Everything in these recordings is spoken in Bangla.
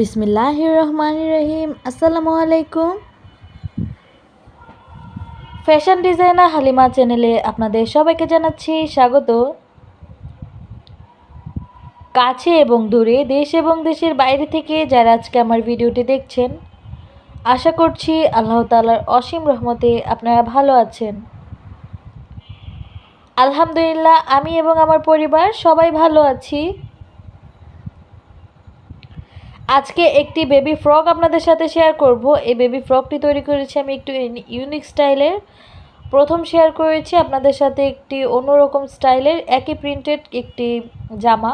বিসমিল্লাহির রহমানির রহিম। আসসালামু আলাইকুম। ফ্যাশন ডিজাইনার হালিমা চ্যানেলে আপনাদের সবাইকে জানাচ্ছি স্বাগত। কাছে এবং দূরে, দেশ এবং দেশের বাইরে থেকে যারা আজকে আমার ভিডিওটি দেখছেন, আশা করছি আল্লাহ তাআলার অসীম রহমতে আপনারা ভালো আছেন। আলহামদুলিল্লাহ, আমি এবং আমার পরিবার সবাই ভালো আছি। আজকে একটি বেবি ফ্রক আপনাদের সাথে শেয়ার করব। এই বেবি ফ্রকটি তৈরি করেছি আমি একটু ইউনিক স্টাইলের। প্রথম শেয়ার করেছি আপনাদের সাথে একটি অন্যরকম স্টাইলের একই প্রিন্টেড একটি জামা।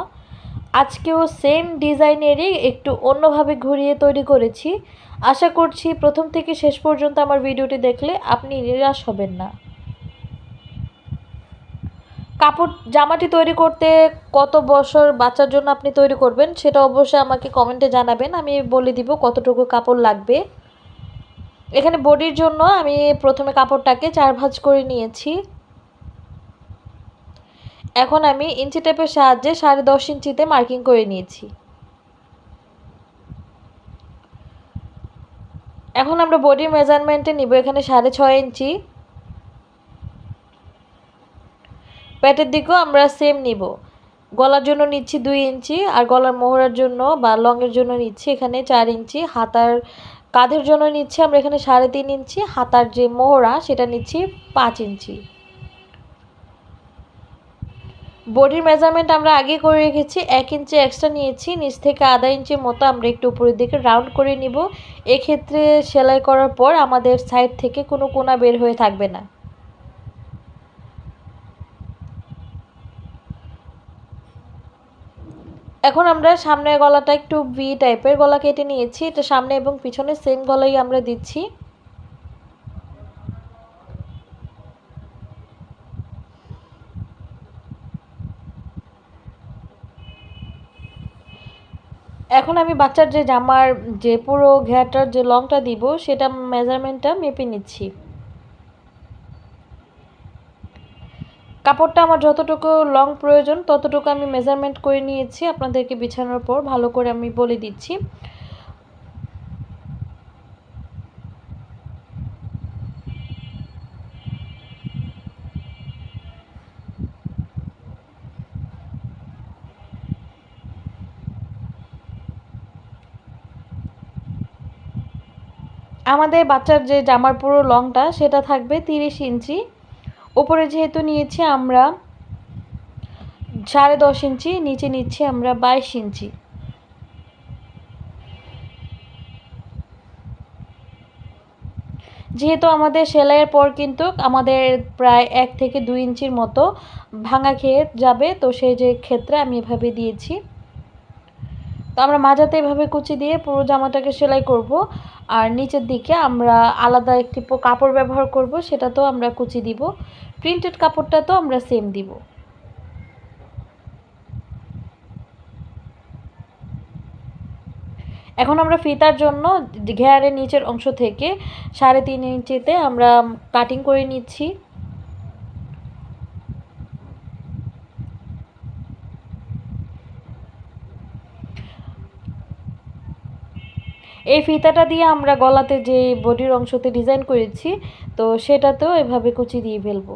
আজকেও সেম ডিজাইনেরই একটু অন্যভাবে ঘুরিয়ে তৈরি করেছি। আশা করছি প্রথম থেকে শেষ পর্যন্ত আমার ভিডিওটি দেখলে আপনি নিরাশ হবেন না। জামাটি তৈরি করতে কত বছর বাচ্চার জন্য আপনি তৈরি করবেন সেটা অবশ্যই আমাকে কমেন্টে জানাবেন, আমি বলে দিব কতটুকু কাপড় লাগবে। এখানে বডির জন্য আমি প্রথমে কাপড়টাকে 4 ভাঁজ করে নিয়েছি। এখন আমি ইঞ্চি টেপের সাহায্যে 10.5 ইঞ্চিতে মার্কিং করে নিয়েছি। এখন আমরা বডির মেজারমেন্টে নিব এখানে 6.5 ইঞ্চি। পেটের দিকেও আমরা সেম নিব। গলার জন্য নিচ্ছি 2 ইঞ্চি, আর গলার মোহরার জন্য বা লংয়ের জন্য নিচ্ছি এখানে 4 ইঞ্চি। হাতার কাঁধের জন্য নিচ্ছি আমরা এখানে 3.5 ইঞ্চি। হাতার যে মোহরা সেটা নিচ্ছি 5 ইঞ্চি। বডির মেজারমেন্ট আমরা আগে করে রেখেছি, 1 ইঞ্চি এক্সট্রা নিয়েছি। নিচ থেকে আধা ইঞ্চির মতো আমরা একটু উপরের দিকে রাউন্ড করে নিব। এক্ষেত্রে সেলাই করার পর আমাদের সাইড থেকে কোনো কোনা বের হয়ে থাকবে না। এখন আমরা সামনের গলাটা একটু ভি টাইপের গলা কেটে নিয়েছি। এটা সামনে এবং পিছনে সেম গলাই আমরা দিচ্ছি। এখন আমি বাচ্চার যে জামার যে পুরো ঘেরটার যে লংটা দিব সেটা মেজারমেন্টটা মেপে নিচ্ছি। কাপড়টা আমার যতটুকু লং প্রয়োজন ততটুকু আমি মেজারমেন্ট করে নিয়েছি। আপনাদেরকে বিছানোর পর ভালো করে আমি বলে দিচ্ছি। আমাদের বাচ্চার যে জামার পুরো লংটা সেটা থাকবে 30 ইঞ্চি। উপরে যেহেতু নিয়েছি আমরা 10.5 ইঞ্চি, নিচে নিচ্ছি আমরা 22 ইঞ্চি। যেহেতু আমাদের সেলাইয়ের পর কিন্তু আমাদের প্রায় 1 থেকে 2 ইঞ্চির মতো ভাঙা খেয়ে যাবে, তো সেই যে ক্ষেত্রে আমি এভাবে দিয়েছি। তো আমরা মাঝাতে এভাবে কুচি দিয়ে পুরো জামাটাকে সেলাই করব, আর নিচের দিকে আমরা আলাদা একটি কাপড় ব্যবহার করব, সেটা তো আমরা কুচি দিব। প্রিন্টেড কাপড়টা তো আমরা সেম দিব। এখন আমরা ফিতার জন্য ঘেয়ারের নিচের অংশ থেকে 3.5 ইঞ্চিতে আমরা কাটিং করে নিচ্ছি। এই ফিতাটা দিয়ে আমরা গলাতে যে বডির অংশতে ডিজাইন করেছি তো সেটাতেও এভাবে কুচি দিয়ে ফেলবো।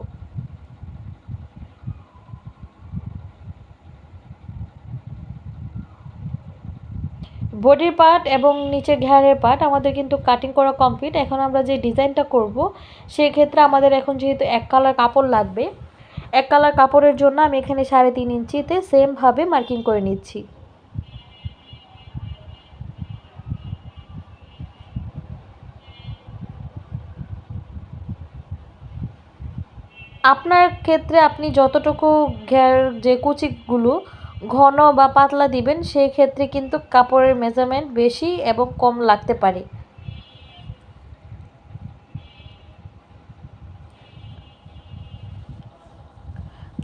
বডির পার্ট এবং নিচের ঘেরের পার্ট আমাদের কিন্তু কাটিং করা কমপ্লিট। এখন আমরা যে ডিজাইনটা করব সেই ক্ষেত্রে আমাদের এখন যেহেতু এক কালার কাপড় লাগবে, এক কালার কাপড়ের জন্য আমি এখানে 3.5 ইঞ্চিতে সেমভাবে মার্কিং করে নিচ্ছি। আপনার ক্ষেত্রে আপনি যতটুকু ঘের যে কুচিগুলো ঘন বা পাতলা দিবেন সেই ক্ষেত্রে কিন্তু কাপড়ের মেজারমেন্ট বেশি এবং কম লাগতে পারে।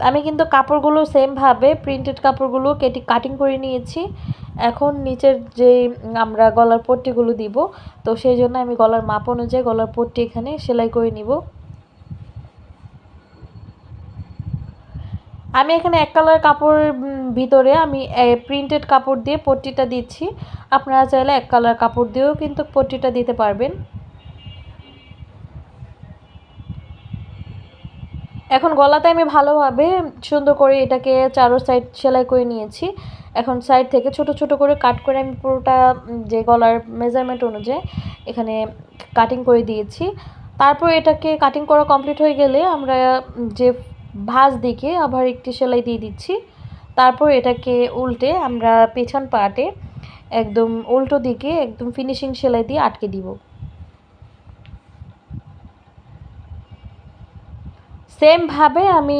আমি কিন্তু কাপড়গুলো সেমভাবে প্রিন্টেড কাপড়গুলো কাটিং করে নিয়েছি। এখন নিচের যে আমরা গলার পট্টিগুলো দিব, তো সেই জন্য আমি গলার মাপ অনুযায়ী গলার পট্টি এখানে সেলাই করে নিব। আমি এখানে এক কালার কাপড়ের ভিতরে আমি প্রিন্টেড কাপড় দিয়ে পট্টিটা দিচ্ছি। আপনারা চাইলে এক কালার কাপড় দিয়েও কিন্তু পট্টিটা দিতে পারবেন। এখন গলাতে আমি ভালোভাবে সুন্দর করে এটাকে চারো সাইড সেলাই করে নিয়েছি। এখন সাইড থেকে ছোট ছোট করে কাট করে আমি পুরোটা যে গলার মেজারমেন্ট অনুযায়ী এখানে কাটিং করে দিয়েছি। তারপর এটাকে কাটিং করা কমপ্লিট হয়ে গেলে আমরা যে ভাঁজ দিকে আবার একটি সেলাই দিয়ে দিচ্ছি। তারপর এটাকে উল্টে আমরা পেছন পার্টে একদম উল্টো দিকে একদম ফিনিশিং সেলাই দিয়ে আটকে দিব। সেমভাবে আমি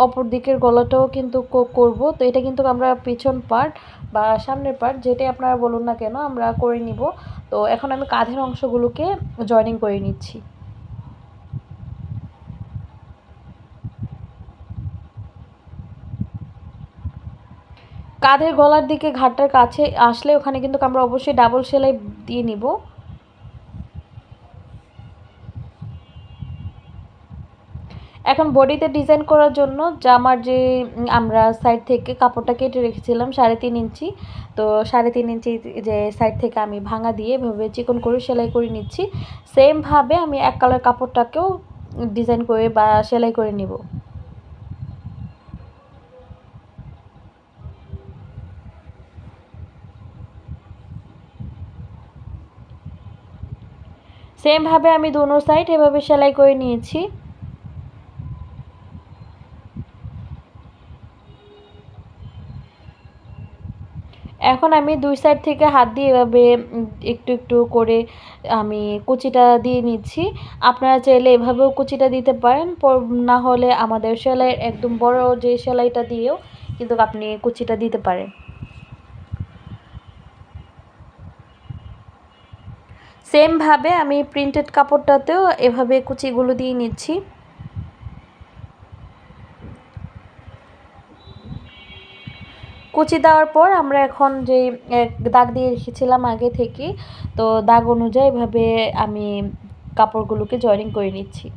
অপর দিকের গলাটাও কিন্তু করব। তো এটা কিন্তু আমরা পিছন পার্ট বা সামনের পার্ট যেটাই আপনারা বলুন না কেন আমরা করে নিব। তো এখন আমি কাঁধের অংশগুলোকে জয়েনিং করে নিচ্ছি। কাঁধের গলার দিকে ঘাটটার কাছে আসলে ওখানে কিন্তু আমরা অবশ্যই ডাবল সেলাই দিয়ে নিব। এখন বডিতে ডিজাইন করার জন্য জামার যে আমরা সাইড থেকে কাপড়টা কেটে রেখেছিলাম 3.5 ইঞ্চি, তো 3.5 ইঞ্চি যে সাইড থেকে আমি ভাঙা দিয়ে এভাবে চিকন করে সেলাই করে নিচ্ছি। সেমভাবে আমি এক কালার কাপড়টাকেও ডিজাইন করে বা সেলাই করে নিব। সেমভাবে আমি দোনো সাইড এভাবে সেলাই করে নিয়েছি। এখন আমি দুই সাইড থেকে হাত দিয়ে এভাবে একটু একটু করে আমি কুচিটা দিয়ে নিচ্ছি। আপনারা চাইলে এভাবেও কুচিটা দিতে পারেন, না হলে আমাদের সেলাইয়ের একদম বড় যে সেলাইটা দিয়েও কিন্তু আপনি কুচিটা দিতে পারেন। সেমভাবে আমি প্রিন্টেড কাপড়টাতেও এভাবে কুচিগুলো দিয়ে নিচ্ছি। কুচি দেওয়ার পর আমরা এখন যে দাগ দিয়ে রেখেছিলাম আগে থেকে, তো দাগ অনুযায়ী এভাবে আমি কাপড়গুলোকে জয়েনিং করে নিচ্ছি।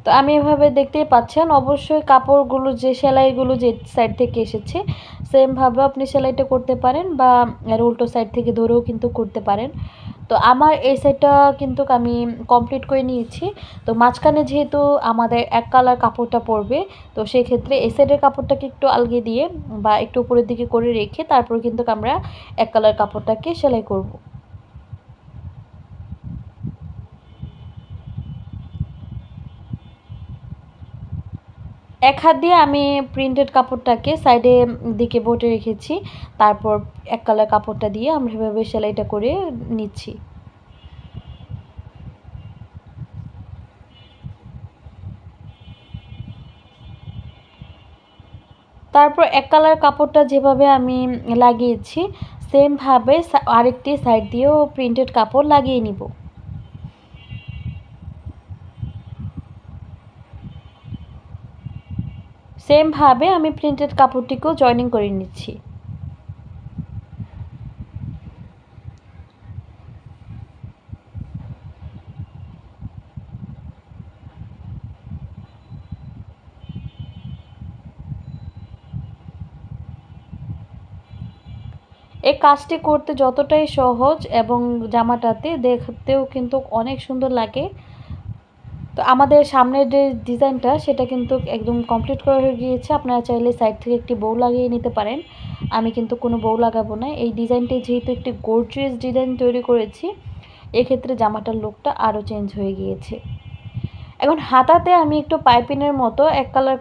তো আমি এভাবে দেখতেই পাচ্ছেন, অবশ্যই কাপড়গুলো যে সেলাইগুলো যে সাইড থেকে এসেছে সেমভাবে আপনি সেলাইটা করতে পারেন বা এর উল্টো সাইড থেকে ধরেও কিন্তু করতে পারেন। তো আমার এই সাইডটা কিন্তু আমি কমপ্লিট করে নিয়েছি। তো মাঝখানে যেহেতু আমাদের এক কালার কাপড়টা পরবে, তো সেক্ষেত্রে এই সাইডের কাপড়টাকে একটু আলগা দিয়ে বা একটু উপরের দিকে করে রেখে তারপর কিন্তু আমরা এক কালার কাপড়টাকে সেলাই করব। এক হাত দিয়ে আমি প্রিন্টেড কাপড়টাকে সাইডে দিকে বটে রেখেছি। তারপর এক কালার কাপড়টা দিয়ে আমরা এভাবে সেলাইটা করে নিচ্ছি। তারপর এক কালার কাপড়টা যেভাবে আমি লাগিয়েছি সেমভাবে আরেকটি সাইড দিয়েও প্রিন্টেড কাপড় লাগিয়ে নিব। সেমভাবে আমি প্রিন্টেড কাপড়টিকেও জয়েনিং করে নিচ্ছি। এই কাজটি করতে যতটাই সহজ এবং জামাটাতে দেখতেও কিন্তু অনেক সুন্দর লাগে। তো আমাদের সামনের যে ডিজাইনটা সেটা কিন্তু একদম কমপ্লিট করা হয়ে গিয়েছে। আপনারা চাইলে সাইড থেকে একটি বউ লাগিয়ে নিতে পারেন। আমি কিন্তু কোনো বউ লাগাবো না। এই ডিজাইনটি যেহেতু একটি গর্জিয়াস ডিজাইন তৈরি করেছি, এক্ষেত্রে জামাটার লুকটা আরও চেঞ্জ হয়ে গিয়েছে। এখন হাতাতে আমি একটু পাইপিনের মতো এক কালার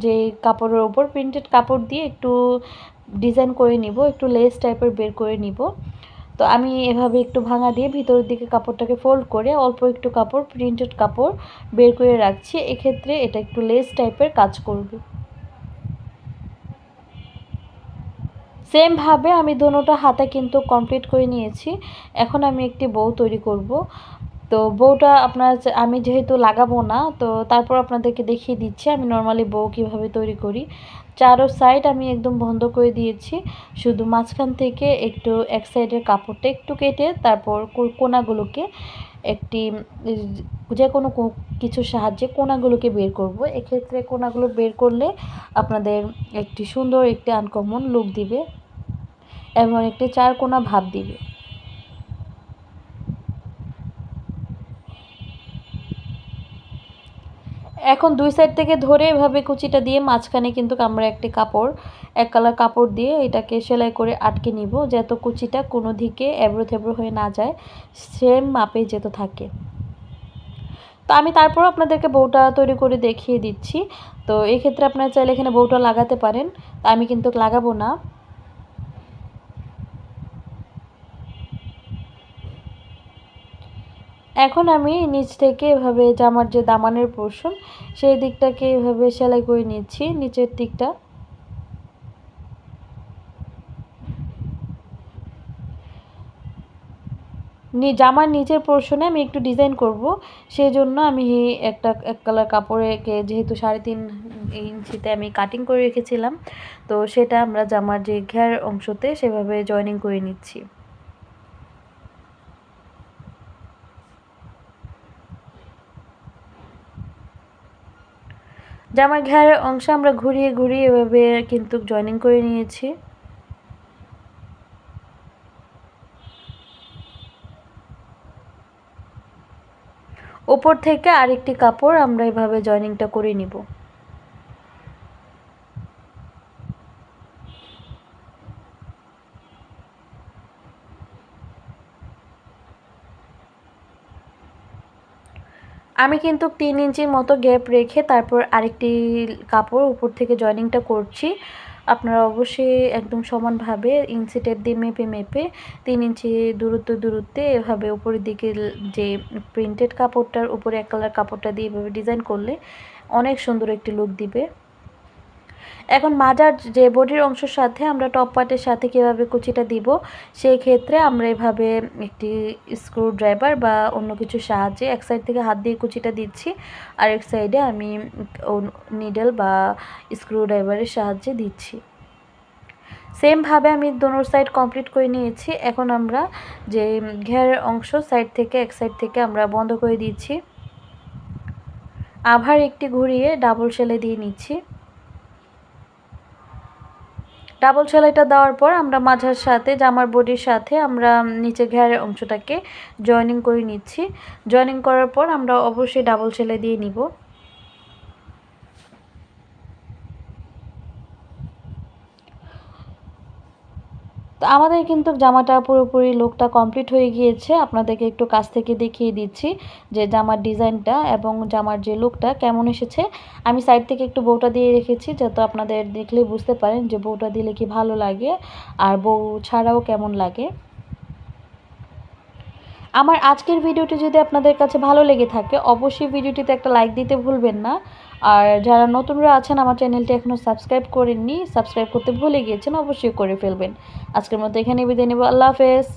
যে কাপড়ের ওপর প্রিন্টেড কাপড় দিয়ে একটু ডিজাইন করে নিব, একটু লেস টাইপের বের করে নিব। তো আমি এভাবে একটু ভাঙা দিয়ে ভিতরের দিকে কাপড়টাকে ফোল্ড করে অল্প একটু কাপড় প্রিন্টেড কাপড় বের করে রাখছি। এক্ষেত্রে এটা একটু লেস টাইপের কাজ করবে। সেমভাবে আমি দোনোটা হাতা কিন্তু কমপ্লিট করে নিয়েছি। এখন আমি একটি বউ তৈরি করব। তো বউটা আমি যেহেতু লাগাবো না, তো তারপর আপনাদেরকে দেখিয়ে দিচ্ছি আমি নর্মালি বউ কীভাবে তৈরি করি। চারো সাইড আমি একদম বন্ধ করে দিয়েছি, শুধু মাঝখান থেকে একটু এক সাইডের কাপড়টা একটু কেটে তারপর কোনাগুলোকে একটি যে কোনো কিছুর সাহায্যে কোনাগুলোকে বের করব। এক্ষেত্রে কোনাগুলো বের করলে আপনাদের একটি সুন্দর একটি আনকমন লুক দিবে এবং একটি চার কোনা ভাব দিবে। এখন দুই সাইড থেকে ধরে এভাবে কুচিটা দিয়ে মাঝখানে কিন্তু আমরা একটি কাপড়, এক কালার কাপড় দিয়ে এটাকে সেলাই করে আটকে নিব, যাতে কুচিটা কোনো দিকে এবড়ো থেবড়ো হয়ে না যায়, সেম মাপে যেতে থাকে। তো আমি তারপর আপনাদেরকে বউটা তৈরি করে দেখিয়ে দিচ্ছি। তো এক্ষেত্রে আপনারা চাইলে এখানে বউটা লাগাতে পারেন, আমি কিন্তু লাগাবো না। এখন আমি নিচ থেকে এভাবে জামার যে দামানের পোর্শন সেই দিকটাকে এভাবে সেলাই করে নিচ্ছি, নিচের দিকটা। জামার নিচের পোর্শনে আমি একটু ডিজাইন করব, সেই জন্য আমি এক কালার কাপড়কে যেহেতু 3.5 ইঞ্চিতে আমি কাটিং করে রেখেছিলাম, তো সেটা আমরা জামার যে ঘের অংশতে সেভাবে জয়েনিং করে নিচ্ছি। জামার ঘেরের অংশ আমরা ঘুরিয়ে ঘুরিয়ে এভাবে কিন্তু জয়েনিং করে নিয়েছি। উপর থেকে আরেকটি কাপড় আমরা এভাবে জয়েনিংটা করে নিব। আমি কিন্তু 3 ইঞ্চির মতো গ্যাপ রেখে তারপর আরেকটি কাপড় উপর থেকে জয়েনিংটা করছি। আপনারা অবশ্যই একদম সমানভাবে ইঞ্চি টেপ দিয়ে মেপে মেপে 3 ইঞ্চি দূরত্বে এভাবে উপরের দিকে যে প্রিন্টেড কাপড়টার উপরে এক কালার কাপড়টা দিয়ে এভাবে ডিজাইন করলে অনেক সুন্দর একটি লুক দিবে। এখন মাজার যে বডির অংশের সাথে আমরা টপ পার্টের সাথে কীভাবে কুচিটা দিব, সেই ক্ষেত্রে আমরা এভাবে একটি স্ক্রু ড্রাইভার বা অন্য কিছুর সাহায্যে এক সাইড থেকে হাত দিয়ে কুচিটা দিচ্ছি, আর এক সাইডে আমি নিডল বা স্ক্রু ড্রাইভারের সাহায্যে দিচ্ছি। সেমভাবে আমি দোনো সাইড কমপ্লিট করে নিয়েছি। এখন আমরা যে ঘেরের অংশ সাইড থেকে এক সাইড থেকে আমরা বন্ধ করে দিচ্ছি, আবার একটি ঘুরিয়ে ডাবল সেলাই দিয়ে নিচ্ছি। ডাবল সেলাইটা দেওয়ার পর আমরা মাঝার সাথে জামার বডির সাথে আমরা নিচে ঘেরের অংশটাকে জয়েনিং করে নিচ্ছি। জয়েনিং করার পর আমরা অবশ্যই ডাবল সেলাই দিয়ে নিব। তো আমাদের কিন্তু জামাটা পুরোপুরি লুকটা কমপ্লিট হয়ে গিয়েছে। আপনাদেরকে একটু কাছ থেকে দেখিয়ে দিচ্ছি যে জামার ডিজাইনটা এবং জামার যে লুকটা কেমন এসেছে। আমি সাইড থেকে একটু বউটা দিয়ে রেখেছি, যাতে আপনাদের দেখলে বুঝতে পারেন যে বউটা দিলে কি ভালো লাগে আর বউ ছাড়াও কেমন লাগে। আমার আজকের ভিডিওটি যদি আপনাদের কাছে ভালো লেগে থাকে, অবশ্যই ভিডিওটিতে একটা লাইক দিতে ভুলবেন না। আর যারা নতুনরা আছেন আমার চ্যানেলটি এখনও সাবস্ক্রাইব করেননি, সাবস্ক্রাইব করতে ভুলে গিয়েছেন, অবশ্যই করে ফেলবেন। আজকের মতো এখানে বিদায় নেব। আল্লাহ হাফেজ।